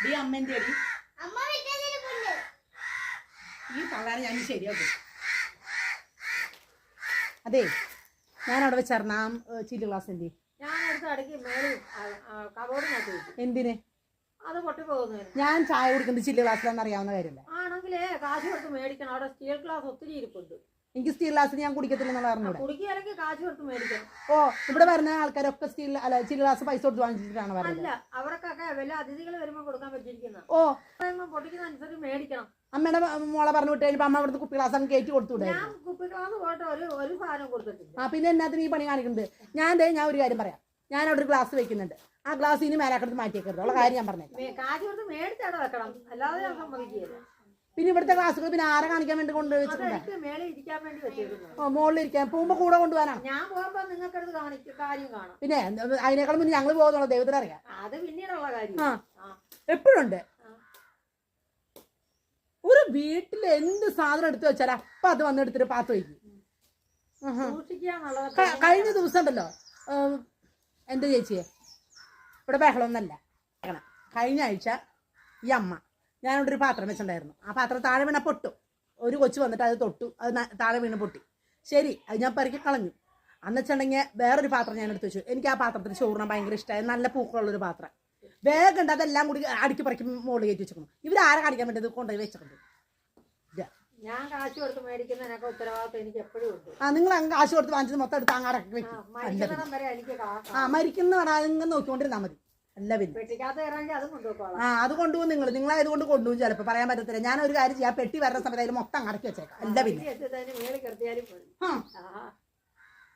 D അമ്മേന്റെ അടി ഈ തള്ളാനെ ഞാൻ ശരിയാക്കും. അതെ ഞാൻ അവിടെ വെച്ചറിഞ്ഞ ചില്ല് ഗ്ലാസ് എന്തി എന്തിന് അത് പൊട്ടി പോകുന്നു. ഞാൻ ചായ കുടിക്കുന്നത് ചില്ല് ഗ്ലാസ്സിലാണെന്ന് അറിയാവുന്ന കാര്യമല്ല. ആണെങ്കിലേ കാശ് കൊടുത്ത് മേടിക്കണം. അവിടെ സ്റ്റീൽ ഗ്ലാസ് ഒത്തിരി ഇരിപ്പുണ്ട്. എനിക്ക് സ്റ്റീൽ ഗ്ലാസ് ഞാൻ കുടിക്കത്തില്ലെന്നുള്ള അറിഞ്ഞൂടെ. കുടിക്കുകയാണെങ്കിൽ കാശ് കൊടുത്ത് മേടിക്കണം. ഓ ഇവിടെ വരുന്ന ആൾക്കാരൊക്കെ സ്റ്റീൽ അല്ല ചില്ല് ഗ്ലാസ് പൈസ കൊടുത്ത് വാങ്ങിച്ചിട്ടാണ് പറയുന്നത്. അല്ല അവർക്കൊക്കെ വല്ല അതിഥികൾ വരുമ്പോൾ കൊടുക്കാൻ പറ്റിയിരിക്കുന്ന ഓ പൊട്ടിക്കുന്ന അനുസരിച്ച് മേടിക്കണം. അമ്മയുടെ മോളെ പറഞ്ഞു വിട്ട് കഴിഞ്ഞപ്പോൾ അമ്മ അവിടുത്തെ കുപ്പി ഗ്ലാസ് അങ്ങ് കയറ്റി കൊടുത്തുവിടാ. ഞാൻ കുപ്പി ഗ്ലാസ് പോയിട്ട് ഒരു സാധനം കൊടുത്തിട്ടില്ല. ആ പിന്നെ എന്നാത്തിന് ഈ പണി കാണിക്കുന്നത്? ഞാൻ ഒരു കാര്യം പറയാം. ഞാൻ അവിടെ ഒരു ഗ്ലാസ് വെക്കുന്നുണ്ട്. ആ ഗ്ലാസ് ഇനി മേലാക്കടുത്ത് മാറ്റിയേക്കരുത്. ഉള്ള കാര്യം ഞാൻ പറഞ്ഞേക്കാം. കാശ് കൊടുത്ത് മേടിച്ചവിടെ വെക്കണം, അല്ലാതെ ഞാൻ സമ്മതിക്കുകയില്ല. പിന്നെ ഇവിടുത്തെ ഗ്ലാസുകൾ പിന്നെ ആരെ കാണിക്കാൻ വേണ്ടി കൊണ്ട് വെച്ചിട്ടുണ്ട്? മേലെ ഇരിക്കാൻ വേണ്ടി വെച്ചിരുന്നു. ഓ മുകളിൽ ഇരിക്കാൻ പോകുമ്പോ കൂടെ കൊണ്ടുപോകാനാണ്. ഞാൻ പോകുമ്പോ നിങ്ങൾക്കടുത്ത് കാര്യം കാണാം. പിന്നെ അതിനേക്കാളും മുന്നേ ഞങ്ങൾ പോകുന്നുള്ള ദൈവത്തിന് അറിയാം. അത് പിന്നീടുള്ള കാര്യം. എപ്പോഴും ഉണ്ട്. ഒരു വീട്ടിൽ എന്ത് സാധനം എടുത്തു വെച്ചാൽ അപ്പൊ അത് വന്നെടുത്തിട്ട് പാത്ത് വയ്ക്കും. കഴിഞ്ഞ ദിവസം ഉണ്ടല്ലോ എന്താ ചേച്ചിയെ ഇവിടെ ബഹളമൊന്നല്ല. കഴിഞ്ഞ ആഴ്ച ഈ അമ്മ ഞാനിവിടെ ഒരു പാത്രം വെച്ചിട്ടുണ്ടായിരുന്നു. ആ പാത്രം താഴെ വീണ പൊട്ടു. ഒരു കൊച്ചു വന്നിട്ട് അത് തൊട്ടു, അത് താഴെ വീണ് പൊട്ടി. ശരി, അത് ഞാൻ പെറുക്കി കളഞ്ഞു. അന്ന് വെച്ചിട്ടുണ്ടെങ്കിൽ വേറൊരു പാത്രം ഞാൻ എടുത്ത് വെച്ചു. എനിക്ക് ആ പാത്രത്തിൽ ചോറിനാൻ ഭയങ്കര ഇഷ്ടമായി. നല്ല പൂക്കളുള്ളൊരു പാത്രം. വേഗം ഉണ്ട് അതെല്ലാം കൂടി അടുക്കി പറക്കി മുകളിൽ കയറ്റി വെച്ചിരിക്കുന്നു. ഇവരാരെ കാണിക്കാൻ വേണ്ടി കൊണ്ടുപോയി വെച്ചിട്ടുണ്ട്. ഞാൻ കാശ് കൊടുത്ത് മേടിക്കുന്നതിനൊക്കെ ഉത്തരവാദിത്വം എനിക്ക് എപ്പോഴും ഉണ്ട്. നിങ്ങൾ കാശ് കൊടുത്ത് വാങ്ങിച്ചത് മൊത്തം എടുത്ത് അങ്ങാടൊക്കെ വെക്കും. മരിക്കുന്ന അതിങ്ങനെ നോക്കിക്കൊണ്ടിരുന്നാൽ മതി. അല്ല പിന്നെ അത് കൊണ്ടുപോകും. നിങ്ങളായതുകൊണ്ട് കൊണ്ടുപോകും. ചിലപ്പോൾ പറയാൻ പറ്റത്തില്ല. ഞാനൊരു കാര്യം ചെയ്യാം, പെട്ടി വരുന്ന സമയത്ത് അതിൽ മൊത്തം അടക്കി വെച്ചേക്കാം. അല്ല പിന്നെ